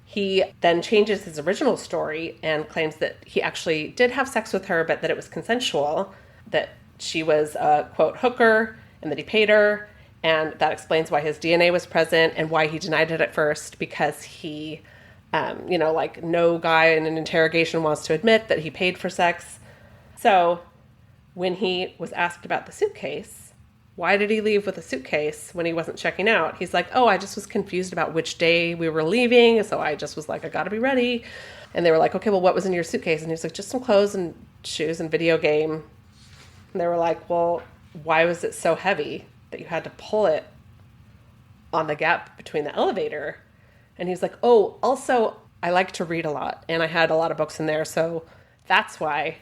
He then changes his original story and claims that he actually did have sex with her, but that it was consensual, that she was a, quote, hooker, and that he paid her, And that explains why his DNA was present and why he denied it at first, because he, like no guy in an interrogation wants to admit that he paid for sex. So when he was asked about the suitcase, why did he leave with a suitcase when he wasn't checking out? He's like, oh, I just was confused about which day we were leaving. So I just was like, I got to be ready. And they were like, okay, well, what was in your suitcase? And he's like, just some clothes and shoes and video game. And they were like, well, why was it so heavy that you had to pull it on the gap between the elevator? And he's like, oh, also, I like to read a lot. And I had a lot of books in there. So that's why.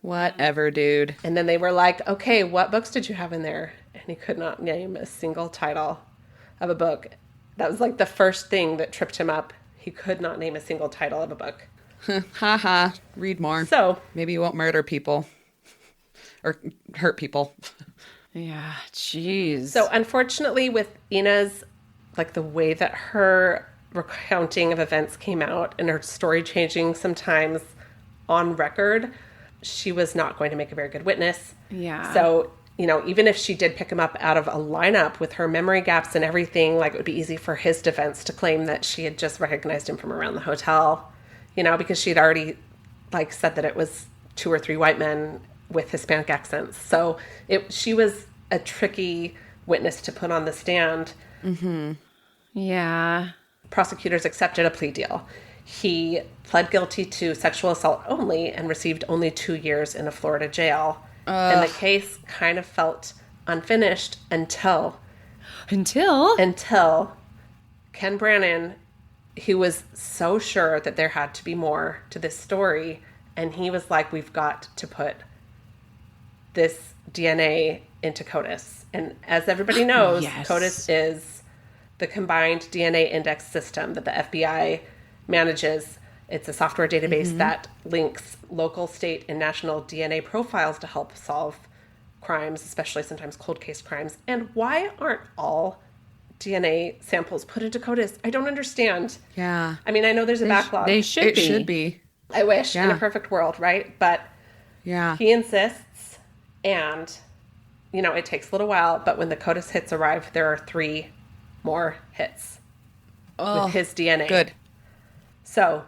Whatever, dude. And then they were like, okay, what books did you have in there? And he could not name a single title of a book. That was like the first thing that tripped him up. He could not name a single title of a book. Ha. Read more. So maybe you won't murder people or hurt people. Yeah, jeez. So unfortunately with Ina's, like the way that her recounting of events came out and her story changing sometimes on record, she was not going to make a very good witness. Yeah. So, even if she did pick him up out of a lineup with her memory gaps and everything, like it would be easy for his defense to claim that she had just recognized him from around the hotel, because she had already like said that it was 2 or 3 white men with Hispanic accents. So she was a tricky witness to put on the stand. Mm-hmm. Yeah. Prosecutors accepted a plea deal. He pled guilty to sexual assault only and received only 2 years in a Florida jail. And the case kind of felt unfinished until Ken Brannon, he was so sure that there had to be more to this story. And he was like, we've got to put this DNA into CODIS. And as everybody knows, Yes. CODIS is the combined DNA index system that the FBI manages. It's a software database that links local, state, and national DNA profiles to help solve crimes, especially sometimes cold case crimes. And why aren't all DNA samples put into CODIS? I don't understand. Yeah. I mean, I know there's a backlog. They should It be. should be. I wish in Yeah. a perfect world, right? But Yeah. he insists, and, it takes a little while, but when the CODIS hits arrive, there are 3 more hits with his DNA. Good. So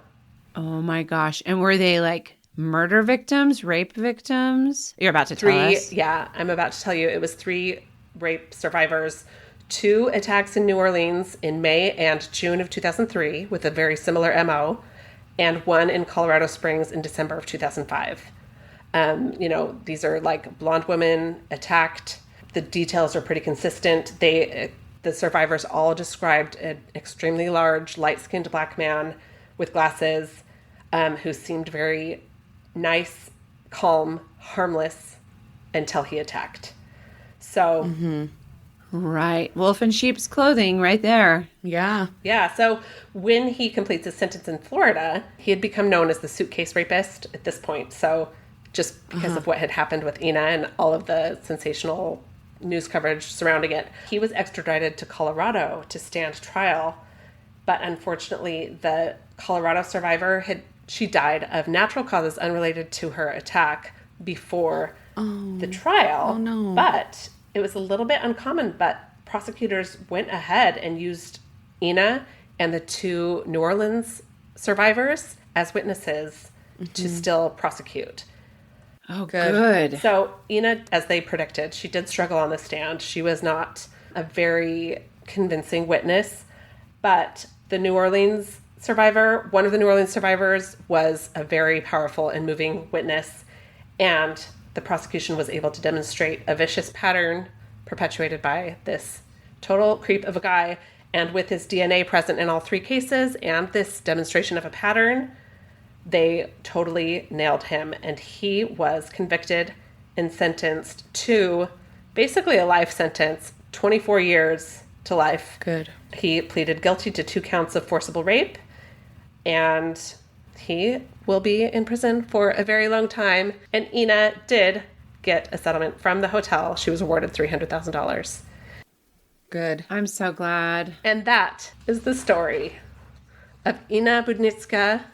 Oh my gosh. And were they like murder victims, rape victims? You're about to tell 3, us. yeah, I'm about to tell you, it was 3 rape survivors, 2 attacks in New Orleans in May and June of 2003 with a very similar MO, and 1 in Colorado Springs in December of 2005. These are like blonde women attacked. The details are pretty consistent. The survivors all described an extremely large, light-skinned black man with glasses, who seemed very nice, calm, harmless until he attacked. So, Right. Wolf in sheep's clothing right there. Yeah. yeah. So when he completes his sentence in Florida, he had become known as the suitcase rapist at this point. So just because of what had happened with Ina and all of the sensational news coverage surrounding it, he was extradited to Colorado to stand trial. But unfortunately, the Colorado survivor she died of natural causes unrelated to her attack before the trial. Oh, no. But it was a little bit uncommon, but prosecutors went ahead and used Ina and the 2 New Orleans survivors as witnesses to still prosecute. Oh, good. So Ina, as they predicted, she did struggle on the stand. She was not a very convincing witness, but one of the New Orleans survivors was a very powerful and moving witness, and the prosecution was able to demonstrate a vicious pattern perpetuated by this total creep of a guy, and with his DNA present in all 3 cases and this demonstration of a pattern, they totally nailed him, and he was convicted and sentenced to basically a life sentence, 24 years to life. Good. He pleaded guilty to 2 counts of forcible rape, and he will be in prison for a very long time. And Ina did get a settlement from the hotel. She was awarded $300,000. Good. I'm so glad. And that is the story of Ina Budnytzka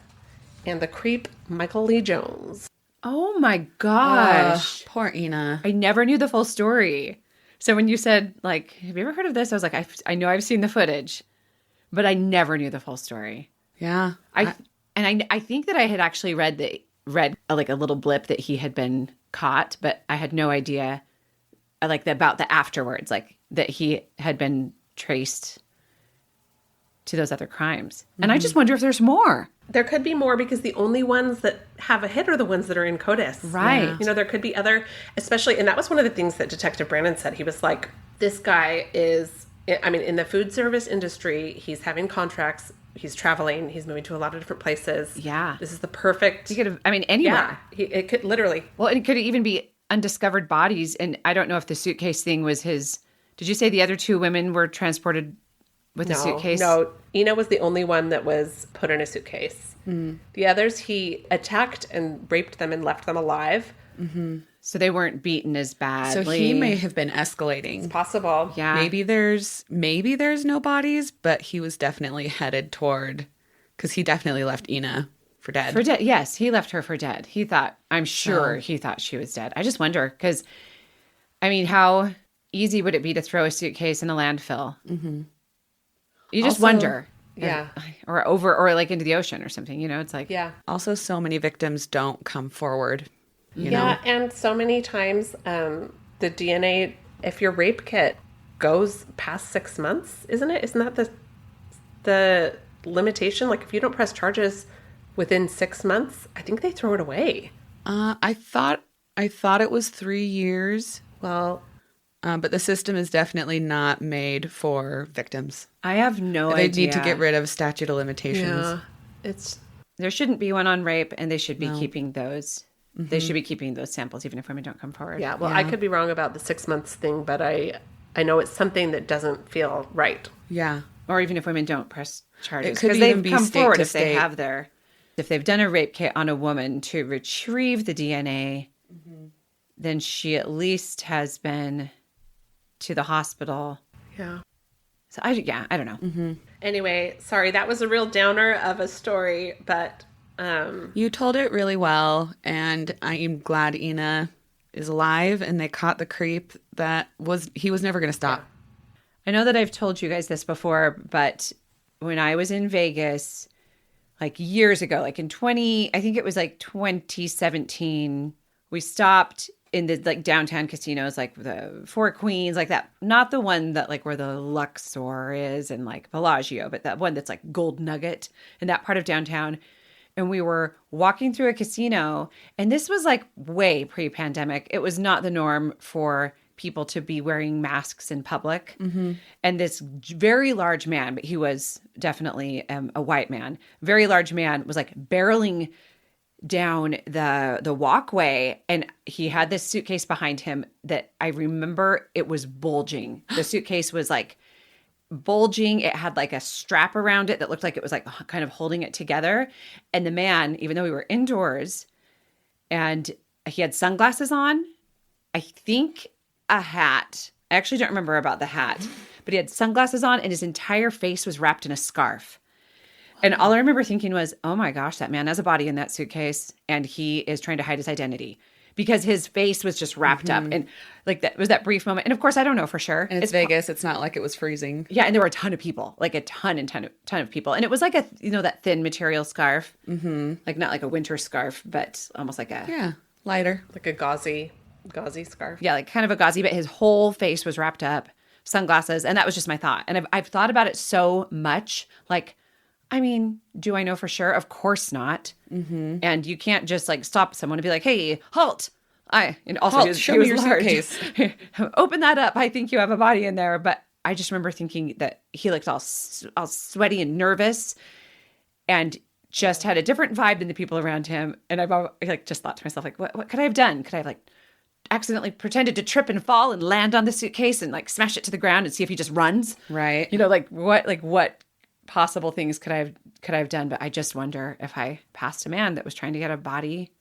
and the creep Michael Lee Jones. Oh my gosh. Poor Ina. I never knew the full story. So when you said, like, have you ever heard of this? I was like, I know I've seen the footage, but I never knew the full story. Yeah. I think that I had actually read like a little blip that he had been caught, but I had no idea about the afterwards, like that he had been traced to those other crimes. And I just wonder if there's more. There could be more because the only ones that have a hit are the ones that are in CODIS. Right. You know, there could be other, especially, and that was one of the things that Detective Brandon said. He was like, this guy is, I mean, in the food service industry, he's having contracts, he's traveling, he's moving to a lot of different places. Yeah. This is the perfect. He could have, I mean, anywhere. Yeah. It could literally. Well, it could even be undiscovered bodies. And I don't know if the suitcase thing was his. Did you say the other two women were transported with a suitcase? No, Ina was the only one that was put in a suitcase. The others, he attacked and raped them and left them alive. So they weren't beaten as badly. So he may have been escalating. It's possible. Yeah. Maybe there's no bodies, but he was definitely headed toward, because he definitely left Ina for dead. For dead. Yes, he left her for dead. I'm sure he thought she was dead. I just wonder, because, I mean, how easy would it be to throw a suitcase in a landfill? Mm-hmm. You just Also, wonder. Yeah. Or like into the ocean or something, you know, it's like. Yeah. Also, so many victims don't come forward. You Yeah, know? and so many times the DNA, if your rape kit goes past 6 months, isn't it? Isn't that the limitation? Like if you don't press charges within 6 months, I think they throw it away. I thought it was 3 years, Well, but the system is definitely not made for victims. I have no They idea. need to get rid of statute of limitations. it's There shouldn't be one on rape, and they should be keeping those. They should be keeping those samples, even if women don't come forward. yeah. Well, I could be wrong about the 6 months thing, but I know it's something that doesn't feel right. Yeah. Or even if women don't press charges. It could Because even they've be come state forward to if they state. have if they've done a rape kit on a woman to retrieve the DNA, then she at least has been to the hospital. Yeah. So I don't know. Anyway, sorry, that was a real downer of a story, but You told it really well, and I'm glad Ina is alive and they caught the creep he was never going to stop. I know that I've told you guys this before, but when I was in Vegas, like years ago, like in I think it was like 2017, we stopped in the like downtown casinos, like the Four Queens, like that, not the one that like where the Luxor is and like Bellagio, but that one that's like Gold Nugget in that part of downtown. And we were walking through a casino, and this was like way pre-pandemic. It was not the norm for people to be wearing masks in public. And this very large man, but he was definitely a white man, very large man, was like barreling down the walkway, and he had this suitcase behind him that I remember it was bulging. The suitcase was like bulging. It had like a strap around it that looked like it was like kind of holding it together. And the man, even though we were indoors, and he had sunglasses on, I think a hat. I actually don't remember about the hat, but he had sunglasses on and his entire face was wrapped in a scarf. And all I remember thinking was, oh my gosh, that man has a body in that suitcase and he is trying to hide his identity, because his face was just wrapped up. And like that was that brief moment. And of course, I don't know for sure. And it's Vegas. It's not like it was freezing. Yeah. And there were a ton of people, like a ton of people. And it was like that thin material scarf, like not like a winter scarf, but almost like Yeah. Lighter. like a gauzy scarf. yeah, like kind of a gauzy, but his whole face was wrapped up, sunglasses. And that was just my thought. And I've thought about it so much. Like, I mean, do I know for sure? Of course not. And you can't just like stop someone and be like, hey, halt. And also Halt, show me your suitcase. Open that up. I think you have a body in there. But I just remember thinking that he looked all sweaty and nervous and just had a different vibe than the people around him. And I've like just thought to myself, like, what could I have done? Could I have like accidentally pretended to trip and fall and land on the suitcase and like smash it to the ground and see if he just runs? Right. You know, what possible things could I have done? But I just wonder if I passed a man that was trying to get a body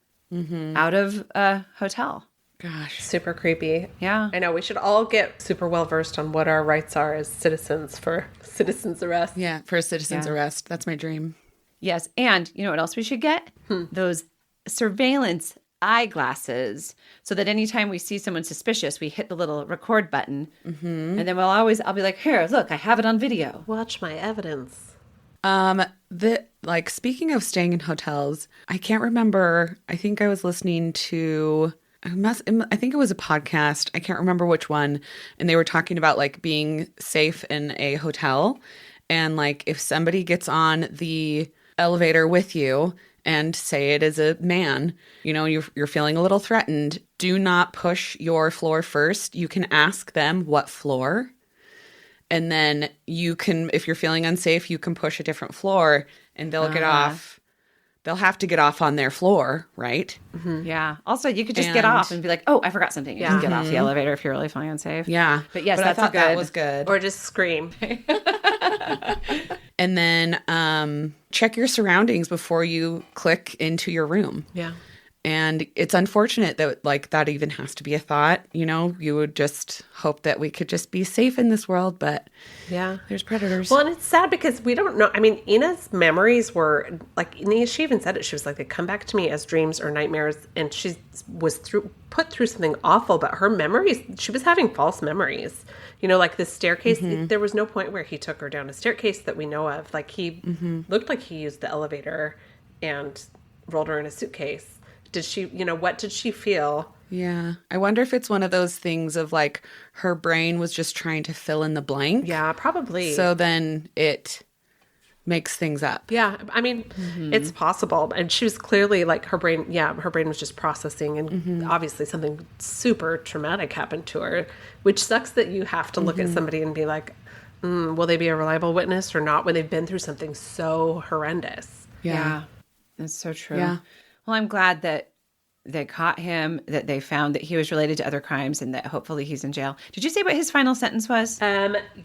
out of a hotel. Gosh. Super creepy. Yeah. I know. We should all get super well versed on what our rights are as citizens for citizens arrest. Yeah. For a citizen's arrest. That's my dream. Yes. And you know what else we should get? Those surveillance eyeglasses so that anytime we see someone suspicious, we hit the little record button. And then I'll be like, here, look, I have it on video. Watch my evidence. Speaking of staying in hotels, I can't remember. I think I was listening to, I think it was a podcast. I can't remember which one. And they were talking about like being safe in a hotel. And like if somebody gets on the elevator with you and say it is a man, you're feeling a little threatened, do not push your floor first. You can ask them what floor. And then you can, if you're feeling unsafe, you can push a different floor and they'll get off. They'll have to get off on their floor, right? Mm-hmm. Yeah. Also, you could just get off and be like, oh, I forgot something. You can get off the elevator if you're really feeling unsafe. Yeah. But yes, I thought that was good. Or just scream. And then check your surroundings before you click into your room. Yeah. And it's unfortunate that like that even has to be a thought. You would just hope that we could just be safe in this world, but yeah, there's predators. Well, and it's sad because we don't know. I mean, Ina's memories were like, she even said it. She was like, they come back to me as dreams or nightmares. And she was put through something awful, but her memories, she was having false memories. Like the staircase, there was no point where he took her down a staircase that we know of. Like he looked like he used the elevator and rolled her in a suitcase. Did she, what did she feel? Yeah. I wonder if it's one of those things of like her brain was just trying to fill in the blank. Yeah, probably. So then it makes things up. Yeah. I mean, it's possible. And she was clearly like her brain was just processing. And obviously something super traumatic happened to her, which sucks that you have to look at somebody and be like, will they be a reliable witness or not when they've been through something so horrendous? Yeah. That's so true. Yeah. Well, I'm glad that they caught him, that they found that he was related to other crimes, and that hopefully he's in jail. Did you say what his final sentence was?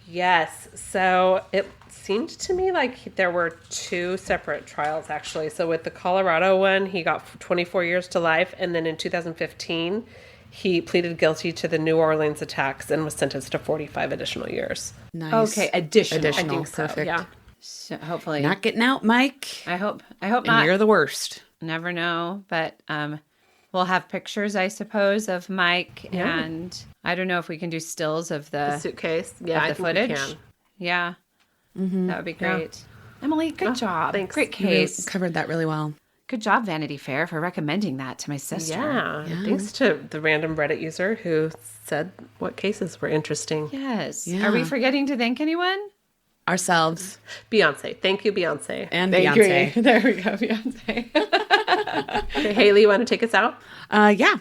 Yes. So it seemed to me like there were two separate trials, actually. So with the Colorado one, he got 24 years to life. And then in 2015, he pleaded guilty to the New Orleans attacks and was sentenced to 45 additional years. Nice. Okay, additional. I think so, Perfect. yeah. So hopefully. Not getting out, Mike. I hope And not. you're the worst. Never know, but we'll have pictures, I suppose, of Mike, and I don't know if we can do stills of The the suitcase. Yeah, of I the think footage. we can. Yeah, that would be great. Emily, good job. thanks. Great You case. covered that really well. Good job, Vanity Fair, for recommending that to my sister. Yeah. Thanks to the random Reddit user who said what cases were interesting. Yes. Yeah. Are we forgetting to thank anyone? Ourselves Beyonce. Thank you, Beyonce. and Thank Beyonce. you. There we go, Beyonce. Okay, Haley, you want to take us out? Yeah.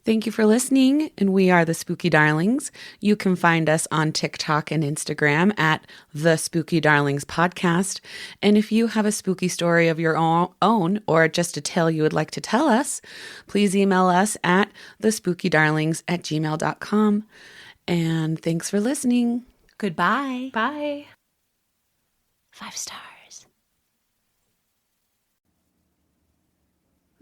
Thank you for listening. And we are the Spooky Darlings. You can find us on TikTok and Instagram at the Spooky Darlings Podcast. And if you have a spooky story of your own or just a tale you would like to tell us, please email us at thespookydarlings@gmail.com. And thanks for listening. Goodbye. Bye. 5 stars.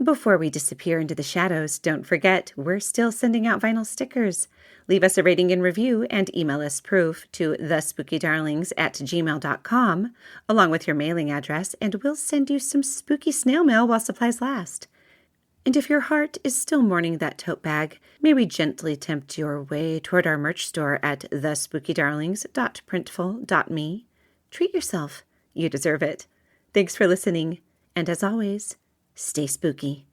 Before we disappear into the shadows, don't forget, we're still sending out vinyl stickers. Leave us a rating and review and email us proof to thespookydarlings@gmail.com, along with your mailing address, and we'll send you some spooky snail mail while supplies last. And if your heart is still mourning that tote bag, may we gently tempt your way toward our merch store at thespookydarlings.printful.me. Treat yourself. You deserve it. Thanks for listening. And as always, stay spooky.